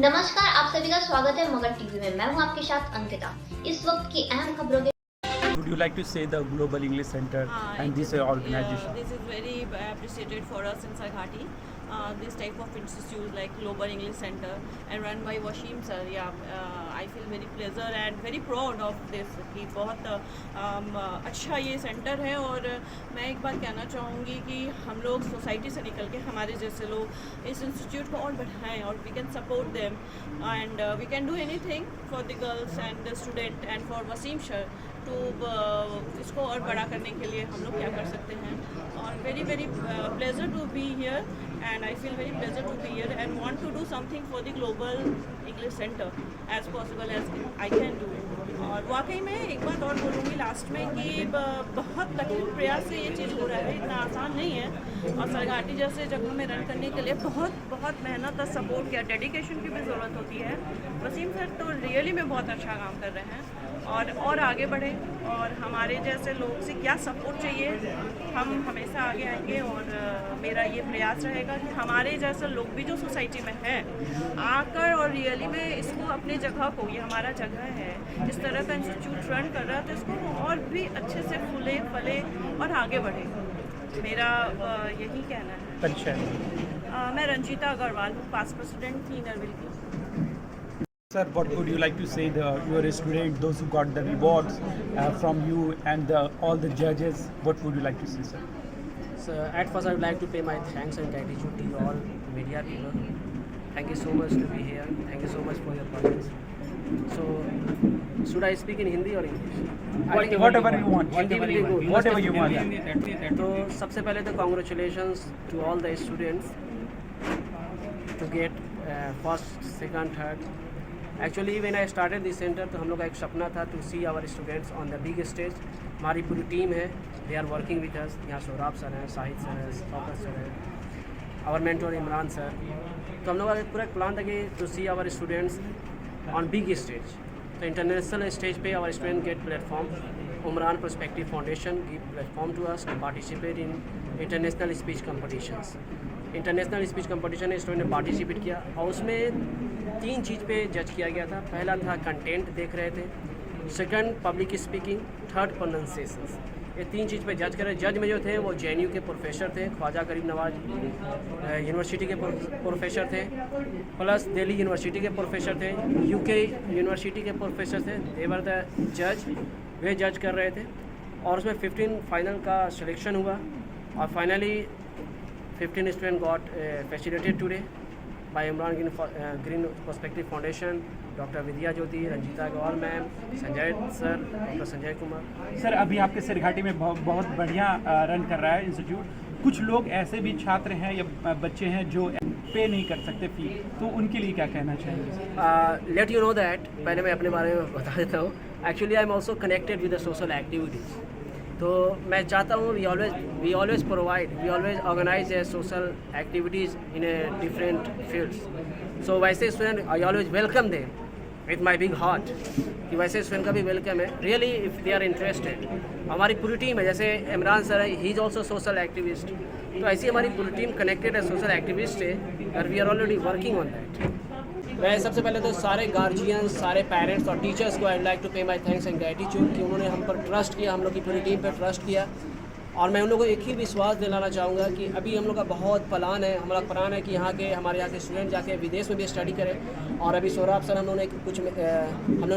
नमस्कार, आप सभी का स्वागत है मगध टीवी में। मैं हूं आपके साथ अंकिता। इस वक्त की अहम खबरों के Would you like to say the Global English Center and this organization? This is very appreciated for us in Sarghati. This type of institute like Global English Center and run by Wasim sir. I feel very pleasure and very proud of this कि बहुत अच्छा ये centre है। और मैं एक बात कहना चाहूँगी कि हम लोग सोसाइटी से निकल के हमारे जैसे लोग इस इंस्टीट्यूट को और बढ़ाएं और we can support them and we can do anything for the girls and the student and for Wasim sir to इसको और बड़ा करने के लिए हम लोग क्या कर सकते हैं। और very very pleasure to be here and I feel very pleasure to be here and want to do something for the global English centre as possible as I can do it. और वाकई में एक बात और बोलूँगी last में कि बहुत कठिन प्रयास से ये चीज़ हो रहा है, इतना आसान नहीं है। और सरघाटी जैसे जगहों में रन करने के लिए बहुत मेहनत और सपोर्ट या डेडिकेशन की भी ज़रूरत होती है। वसीम सर तो रियली में बहुत अच्छा काम कर रहे हैं और आगे बढ़े और हमारे जैसे लोग से क्या सपोर्ट चाहिए हम हमेशा आगे आएंगे। और मेरा ये प्रयास रहेगा कि हमारे जैसे लोग भी जो सोसाइटी में हैं आकर और रियली में इसको अपनी जगह को, ये हमारा जगह है, इस तरह का इंस्टीट्यूट रन कर रहा है तो इसको और भी अच्छे से फूले फले और आगे बढ़े। मेरा यही कहना है। अच्छा। मैं रंजीता अग्रवाल हूँ, पास्ट प्रेसिडेंट थी नरविल की। Sir, what would you like to say your students, those who got the rewards from you and all the judges? What would you like to say, sir? So at first I would like to pay my thanks and gratitude to you all media people. Thank you so much to be here. Thank you so much for your presence. So should I speak in Hindi or English? Whatever you want. Hindi will be good. Whatever you want. तो सबसे पहले तो congratulations to all the students to get first, second, third. Actually when I started this center तो हम लोग का एक सपना था to see our students on the big stage. हमारी पूरी टीम है, they are working with us. यहाँ सौरभ सर हैं, शाहिद सर हैं, फौकस सर हैं, our mentor इमरान सर। तो हम लोग का पूरा प्लान था कि to see our students on big stage. तो इंटरनेशनल स्टेज पे our students get platform. Umran Perspective Foundation give platform to us to participate in international speech competitions. International speech competition में स्टूडेंट ने participate किया और उसमें 3 चीज़ पे जज किया गया था। पहला था कंटेंट देख रहे थे, second public speaking, third pronunciations. ये 3 चीज़ पे जज कर रहे। जज में जो थे वो JNU के प्रोफेसर थे, ख्वाजा गरीब नवाज यूनिवर्सिटी के प्रोफेसर थे, प्लस दिल्ली यूनिवर्सिटी के प्रोफेसर थे, UK यूनिवर्सिटी के प्रोफेसर थे। देवर द जज, वे जज कर रहे थे और उसमें 15 फाइनल का सिलेक्शन हुआ और finally 15 students got facilitated today by Umran Green Perspective Foundation, Dr. Vidya Jyoti, Ranjita Agarwal ma'am, Sanjay sir, doctor Sanjay Kumar. Sir, अभी आपके सिरघाटी में बहुत बढ़िया रन कर रहा है इंस्टीट्यूट। कुछ लोग ऐसे भी छात्र हैं या बच्चे हैं जो पे नहीं कर सकते फी, तो उनके लिए क्या कहना चाहिए? लेट यू नो दैट, पहले मैं अपने बारे में बता देता हूँ। Actually I am also connected with the social activities. तो मैं चाहता हूँ we always organise a social activities in a different fields. So वैसे student I always welcome them with my big heart कि वैसे स्टूडेंट का भी वेलकम है really if they are interested. हमारी पूरी टीम है, जैसे इमरान सर है, he is also social activist. तो ऐसी हमारी पूरी टीम कनेक्टेड है सोशल एक्टिविस्ट से और we are already working on that. मैं सबसे पहले तो सारे गार्जियंस, सारे पेरेंट्स और टीचर्स को आई लाइक टू पे माय थैंक्स एंड ग्रेटिट्यूड कि उन्होंने हम पर ट्रस्ट किया, हम लोग की पूरी टीम पर ट्रस्ट किया। और मैं उन लोगों को एक ही विश्वास दिलाना चाहूँगा कि अभी हम लोग का बहुत प्लान है, हमारा प्लान है कि हमारे यहाँ के स्टूडेंट जाके विदेश में भी स्टडी करें। और अभी सौरभ सर हम लोगों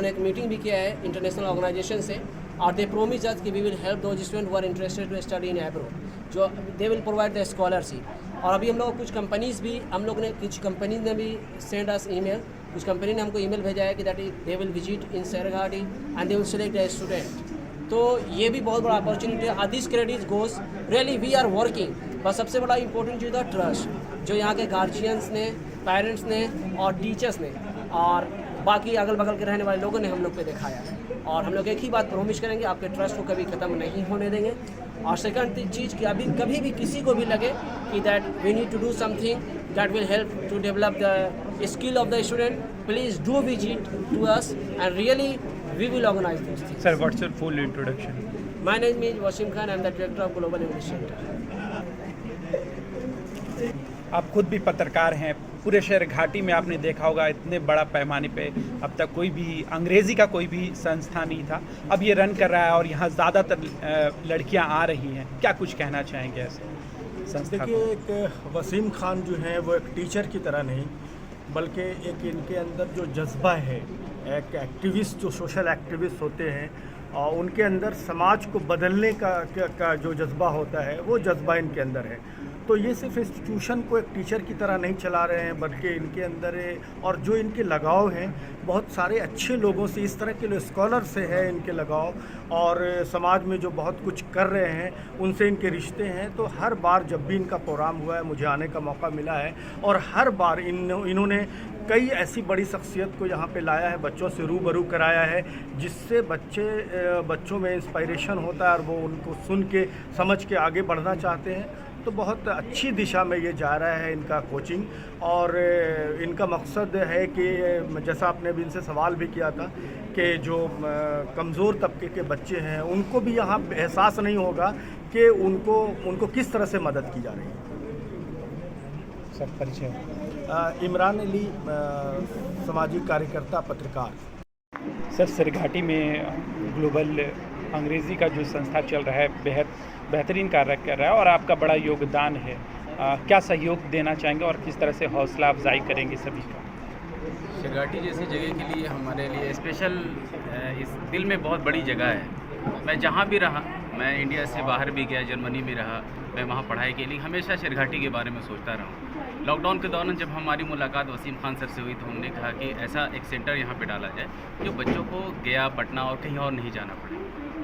ने एक मीटिंग भी किया है इंटरनेशनल ऑर्गेनाइजेशन से और दे प्रोमिस अस कि वी विल हेल्प दो student who are interested to study in abroad, जो they will provide the scholarship. और अभी हम लोग कुछ कंपनीज़ ने भी सेंड अस ईमेल, कुछ कंपनी ने हमको ईमेल भेजा है कि that they will visit in Sherghati and they will select a student. तो ये भी बहुत बड़ा अपॉर्चुनिटी है। This credit goes really we are working. बस सबसे बड़ा इंपॉर्टेंट चीज़ था ट्रस्ट, जो यहाँ के गार्जियंस ने, पेरेंट्स ने और टीचर्स ने और बाकी अगल बगल के रहने वाले लोगों ने हम लोग पे दिखाया। और हम लोग एक ही बात प्रॉमिस करेंगे, आपके ट्रस्ट को कभी ख़त्म नहीं होने देंगे। और सेकंड चीज़ कि अभी कभी भी किसी को भी लगे कि that we need to do something that will help to develop the skill of the student, please do visit to us and really we will organize those things. Sir, what's your full introduction? My name is Wasim Khan. I am the director of Global English Center. आप खुद भी पत्रकार हैं, पूरे शहर घाटी में आपने देखा होगा इतने बड़ा पैमाने पे अब तक कोई भी अंग्रेज़ी का कोई भी संस्था नहीं था, अब ये रन कर रहा है और यहाँ ज़्यादातर लड़कियाँ आ रही हैं। क्या कुछ कहना चाहेंगे ऐसे संस्था को? देखिए, एक वसीम खान जो हैं वो एक टीचर की तरह नहीं, बल्कि एक इनके अंदर जो जज्बा है, एक एक्टिविस्ट, जो सोशल एक्टिविस्ट होते हैं और उनके अंदर समाज को बदलने का जो जज्बा होता है, वो जज्बा इनके अंदर है। तो ये सिर्फ इंस्टीट्यूशन को एक टीचर की तरह नहीं चला रहे हैं, बल्कि इनके अंदर और जो इनके लगाव हैं बहुत सारे अच्छे लोगों से, इस तरह के स्कॉलर से है इनके लगाव, और समाज में जो बहुत कुछ कर रहे हैं उनसे इनके रिश्ते हैं। तो हर बार जब भी इनका प्रोग्राम हुआ है, मुझे आने का मौका मिला है, और हर बार इन्होंने कई ऐसी बड़ी शख्सियत को यहाँ पे लाया है, बच्चों से रूबरू कराया है, जिससे बच्चों में इंस्पायरेशन होता है और वो उनको सुन के समझ के आगे बढ़ना चाहते हैं। तो बहुत अच्छी दिशा में ये जा रहा है इनका कोचिंग, और इनका मकसद है कि जैसा आपने भी इनसे सवाल भी किया था कि जो कमज़ोर तबके के बच्चे हैं उनको भी यहाँ एहसास नहीं होगा कि उनको किस तरह से मदद की जा रही है। सब परिचय। इमरान अली, सामाजिक कार्यकर्ता, पत्रकार। सर, सिरघाटी में ग्लोबल अंग्रेज़ी का जो संस्था चल रहा है बेहतरीन कार्य कर रहा है और आपका बड़ा योगदान है। क्या सहयोग देना चाहेंगे और किस तरह से हौसला अफजाई करेंगे सभी का? सिरघाटी जैसी जगह के लिए हमारे लिए स्पेशल, इस दिल में बहुत बड़ी जगह है। मैं जहाँ भी रहा, मैं इंडिया से बाहर भी गया, जर्मनी में रहा, मैं वहाँ पढ़ाई के लिए हमेशा सिरघाटी के बारे में सोचता रहा। लॉकडाउन के दौरान जब हमारी मुलाकात वसीम खान सर से हुई तो हमने कहा कि ऐसा एक सेंटर यहाँ पे डाला जाए जो बच्चों को गया, पटना और कहीं और नहीं जाना पड़े,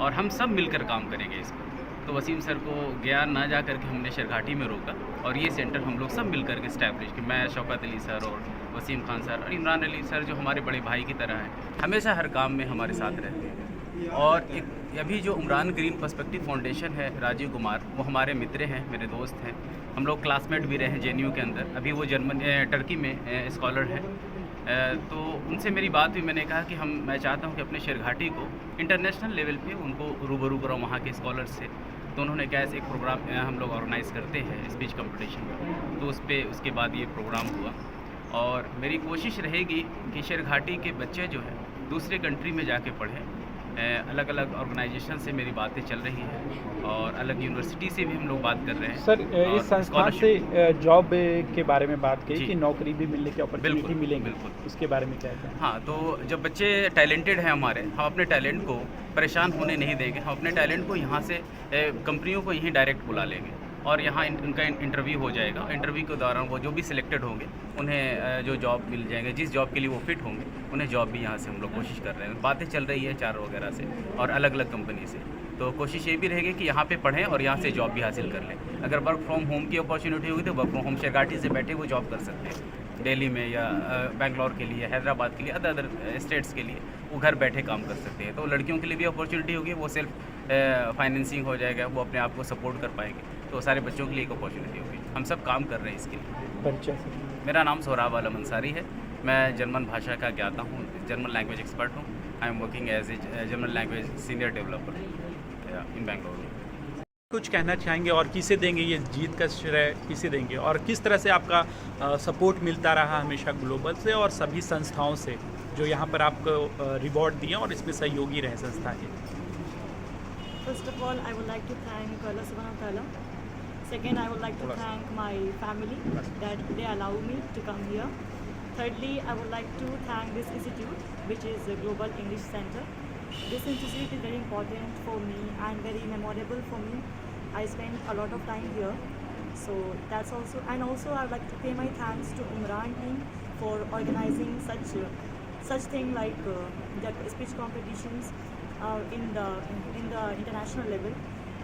और हम सब मिलकर काम करेंगे इस पर। तो वसीम सर को गया ना जा करके हमने सिरघाटी में रोका, और ये सेंटर हम लोग सब मिल करके इस्टेब्लिश कि मैं, शौकत अली सर और वसीम खान सर और इमरान अली सर जो हमारे बड़े भाई की तरह हैं, हमेशा हर काम में हमारे साथ रहते हैं। और एक अभी जो उमरान ग्रीन पर्सपेक्टिव फाउंडेशन है, राजीव कुमार, वो हमारे मित्र हैं, मेरे दोस्त हैं, हम लोग क्लासमेट भी रहे हैं JNU के अंदर। अभी वो टर्की में स्कॉलर हैं। तो उनसे मेरी बात हुई, मैंने कहा कि मैं चाहता हूँ कि अपने सिरघाटी को इंटरनेशनल लेवल पे उनको रूबरू कराऊँ वहाँ के स्कॉलर से। तो उन्होंने कहा ऐसे एक प्रोग्राम हम लोग ऑर्गेनाइज़ करते हैं स्पीच कंपटीशन, तो उसके बाद ये प्रोग्राम हुआ। और मेरी कोशिश रहेगी कि सिरघाटी के बच्चे जो हैं दूसरे कंट्री में जाके पढ़ें। अलग अलग ऑर्गेनाइजेशन से मेरी बातें चल रही हैं और अलग यूनिवर्सिटी से भी हम लोग बात कर रहे हैं। सर, इस संस्थान से जॉब के बारे में बात की कि नौकरी भी मिलने की अपॉर्चुनिटी मिलेंगी, बिल्कुल, उसके बारे में क्या है? हाँ, तो जब बच्चे टैलेंटेड हैं हमारे, हम अपने टैलेंट को परेशान होने नहीं देंगे। हम अपने टैलेंट को यहाँ से कंपनियों को यहीं डायरेक्ट बुला लेंगे और यहाँ उनका इंटरव्यू हो जाएगा। इंटरव्यू के दौरान वो जो भी सिलेक्टेड होंगे उन्हें जो जॉब मिल जाएंगे, जिस जॉब के लिए वो फिट होंगे उन्हें जॉब भी यहाँ से हम लोग कोशिश कर रहे हैं। बातें चल रही है चार वगैरह से और अलग अलग कंपनी से, तो कोशिश ये भी रहेगी कि यहाँ पे पढ़ें और यहाँ से जॉब भी हासिल कर लें। अगर वर्क फ्रॉम होम की अपॉर्चुनिटी होगी तो वर्क फ्रॉम होम सिरघाटी से बैठे वो जॉब कर सकते हैं, दिल्ली में या बेंगलोर के लिए, हैदराबाद के लिए, अदर स्टेट्स के लिए वो घर बैठे काम कर सकते हैं। तो लड़कियों के लिए भी अपॉर्चुनिटी होगी, वो सेल्फ फाइनेंसिंग हो जाएगा, वो अपने आप को सपोर्ट कर पाएंगे। तो सारे बच्चों के लिए एक अपॉर्चुनिटी होगी। हम सब काम कर रहे हैं इसके लिए। परिचय। मेरा नाम सोहराब आलम अंसारी है, मैं जर्मन भाषा का ज्ञाता हूँ, जर्मन लैंग्वेज एक्सपर्ट हूँ। I am working as a German language senior developer in Bangalore. कुछ कहना चाहेंगे और किसे देंगे ये जीत का श्रेय, किसे देंगे और किस तरह से आपका सपोर्ट मिलता रहा हमेशा ग्लोबल से और सभी संस्थाओं से जो यहाँ पर आपको रिवॉर्ड दिए और इसमें सहयोगी रहे संस्था के? First of all, I would like to thank Allah Subhanahu wa Taala. Second, I would like to thank my family that they allow me to come here. Thirdly, I would like to thank this institute, which is the Global English Center. This institute is very important for me and very memorable for me. I spent a lot of time here, so that's also. And also, I would like to pay my thanks to Umran team for organizing such thing like the speech competitions in the international level.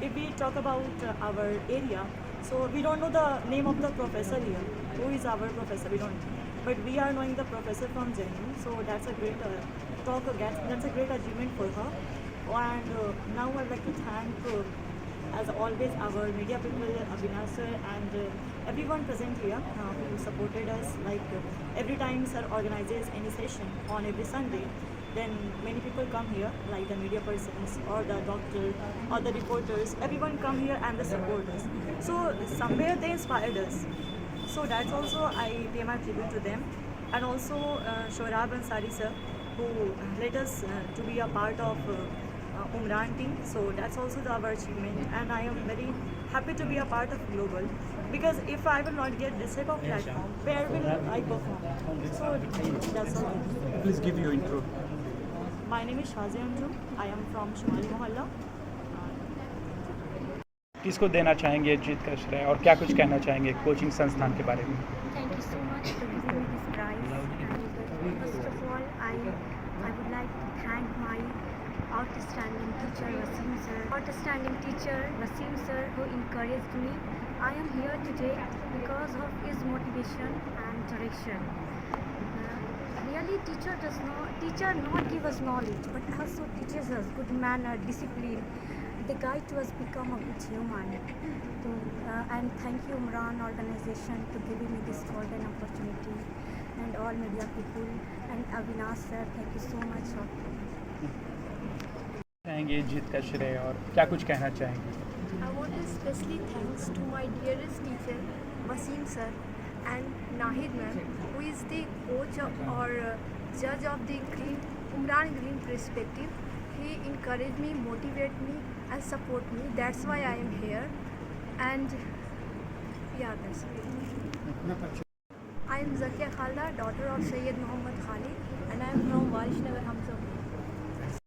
If we talk about our area, so we don't know the name of the professor here. Who is our professor? We don't know. But we are knowing the professor from JNU, so that's a great that's a great achievement for her. And now I'd like to thank, as always, our media people, Abhinav sir, and everyone present here who supported us. Like every time sir organizes any session on every Sunday, then many people come here, like the media persons or the doctor or the reporters. Everyone come here and they support us. So somewhere they inspired us. So that's also I pay my tribute to them, and also Shohrab Ansari sir, who let us to be a part of Umran team. So that's also our achievement, and I am very happy to be a part of Global, because if I will not get this type of platform, where will I perform? So that's all. Please give your intro. My name is Shazia Anjum. I am from Shumali Mohalla. किसको देना चाहेंगे जीत का श्रेय और क्या कुछ कहना चाहेंगे कोचिंग संस्थान के बारे में? Thank you so much for giving me this prize. And first of all, I would like to thank my outstanding teacher Wasim sir. Outstanding teacher Wasim sir, who encouraged me. I am here today because of his motivation and direction. Really, teacher not give us knowledge, but also teaches us good manner, discipline. They guide to us become a good human. So, and thank you Umran organization to giving me this golden opportunity, and all media people, and Avinash sir, thank you so much. चाहेंगे जीत का श्रेय और क्या कुछ कहना चाहेंगे? I want to especially thanks to my dearest teacher Wasim sir and Nahid ma'am, who is the coach or judge of the Umran Green perspective. He encouraged me, motivate me and support me. That's why I am here. And yeah, that's it. I am Zakia Khalda, daughter of Sayyid Muhammad Khalid, and I am from Warishnagar, Hamza.